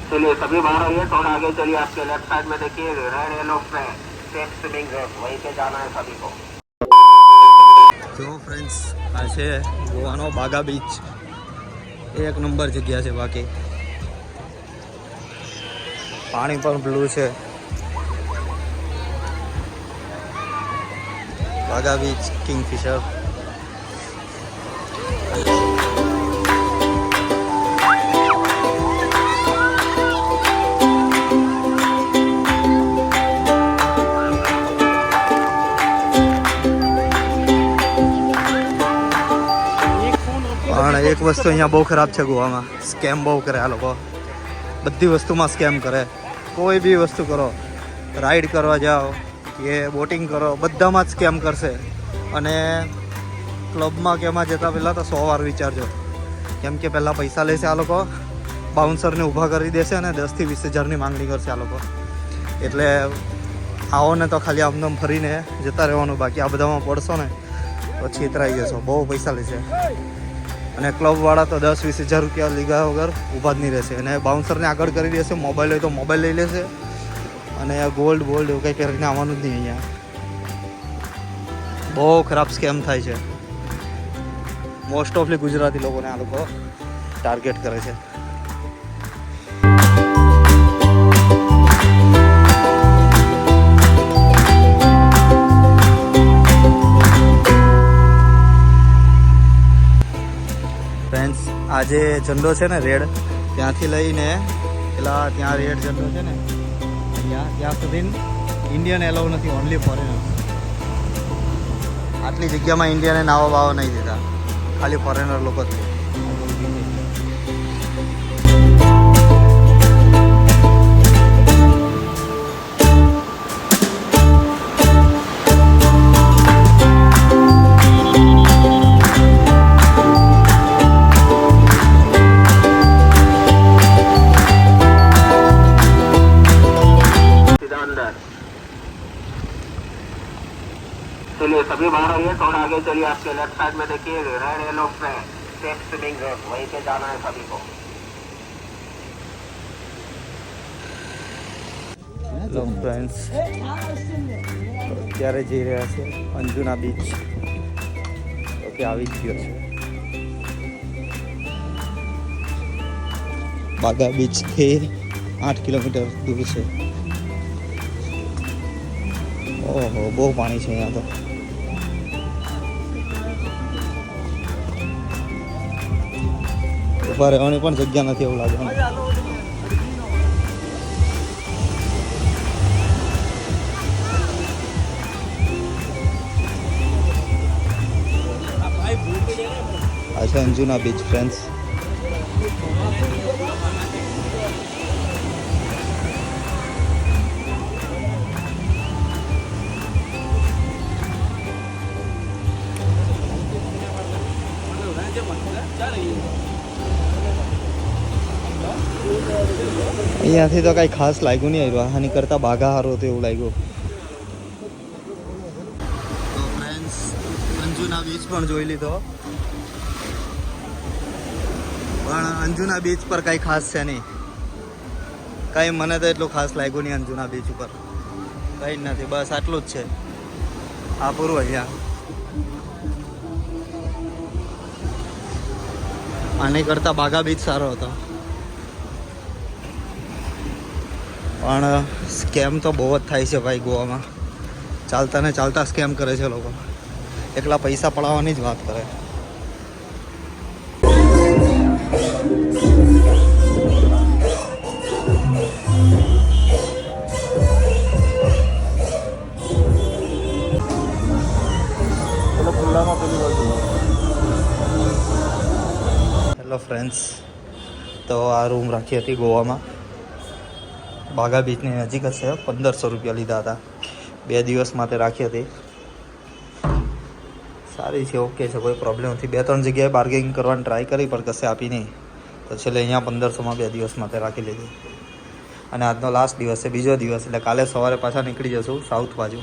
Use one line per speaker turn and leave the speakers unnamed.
चलिए सभी बाहर आइए, थोड़ा आगे चलिए, आपके लेफ्ट साइड में देखिए red yellow safe swimming zone, वहीं पे जाना है सभी को।
જો ફ્રેન્ડ્સ આ છે ગોવાનો બાગા બીચ, એક નંબર જગ્યા છે. બાકી પાણી પણ બ્લુ છે. બાગા બીચ, કિંગફિશર. પણ એક વસ્તુ અહીંયા બહુ ખરાબ છે ગોવામાં, સ્કેમ બહુ કરે આ લોકો. બધી વસ્તુમાં સ્કેમ કરે. કોઈ બી વસ્તુ કરો, રાઈડ કરવા જાઓ કે બોટિંગ કરો, બધામાં જ સ્કેમ કરશે. અને ક્લબમાં કે એમાં જતાં પહેલાં તો 100 વાર વિચારજો, કેમ કે પહેલાં પૈસા લેશે આ લોકો, બાઉન્સરને ઊભા કરી દેશે અને 10 થી 20 હજારની માંગણી કરશે આ લોકો. એટલે આવો ને તો ખાલી આમનામ ફરીને જતા રહેવાનું, બાકી આ બધામાં પડશો ને તો છેતરાઈ જશો. બહુ પૈસા લેશે. અને ક્લબવાળા તો 10-20 હજાર રૂપિયા લીધા વગર ઊભા જ નહીં રહેશે. અને બાઉન્સરને આગળ કરી દેશે, મોબાઈલ હોય તો મોબાઈલ લઈ લેશે. અને ગોલ્ડ એવું કંઈ પહેરીને આવવાનું જ નહીં. અહીંયા બહુ ખરાબ સ્કેમ થાય છે. મોસ્ટ ઓફલી ગુજરાતી લોકોને આ લોકો ટાર્ગેટ કરે છે. ફ્રેન્ડ્સ, આ જે ઝંડો છે ને રેડ, ત્યાંથી લઈને પેલા ત્યાં રેડ ઝંડો છે ને અહીંયા, ત્યાં સુધી ઇન્ડિયન એલાઉ નથી, ઓનલી ફોરેનર. આટલી જગ્યામાં ઇન્ડિયને નાવા બાવા નહીં દીધા, ખાલી ફોરેનર લોકો જ.
चलिए सभी बाहर आइए, थोड़ा आगे चलिए, आपके लेफ्ट साइड में देखिए red yellow safe swimming zone, वहीं पे जाना है सभी को।
હેલો ફ્રેન્ડ્સ, અત્યારે જઈ રહ્યા છે અંજુના બીચ. તો કે આવી જ ગયો છે. બાગા બીચથી 8 કિલોમીટર દૂર છે. ઓહો, બહુ પાણી છે અહીંયા તો. ઉભા રહેવાની પણ જગ્યા નથી એવું લાગે. આ છે અંજુના બીચ ફ્રેન્ડ્સ. અહીંયાથી તો કાંઈ ખાસ લાગ્યું નહીં આવ્યું, આની કરતાં બાઘા હારો તો એવું લાગ્યું. તો ફ્રેન્ડ્સ, અંજુના બીચ પણ જોઈ લીધો, પણ અંજુના બીચ પર કાંઈ ખાસ છે નહીં. કાંઈ મને તો એટલું ખાસ લાગ્યું નહીં અંજુના બીચ ઉપર, કંઈ જ નથી. બસ આટલું જ છે. આ પૂરું અહીંયા. આની કરતાં બાગા બીચ સારો હતો. પણ સ્કેમ તો બહુ જ થાય છે ભાઈ ગોવામાં. ચાલતા ને ચાલતા સ્કેમ કરે છે લોકો. એકલા પૈસા પડાવવાની જ વાત કરે. હેલો ફ્રેન્ડ્સ, તો આ રૂમ રાખી હતી ગોવામાં. બાગા બીચની નજીક જ છે. 1500 રૂપિયા લીધા હતા. 2 દિવસ માટે રાખી હતી. સારી છે, ઓકે છે, કોઈ પ્રોબ્લેમ નથી. 2-3 જગ્યાએ બાર્ગેનિંગ કરવાની ટ્રાય કરી પણ કશે આપી નહીં. તો છેલ્લે અહીંયા 1500માં 2 દિવસ માટે રાખી લીધી. અને આજનો લાસ્ટ દિવસ છે, બીજો દિવસ. એટલે કાલે સવારે પાછા નીકળી જશું સાઉથ બાજુ.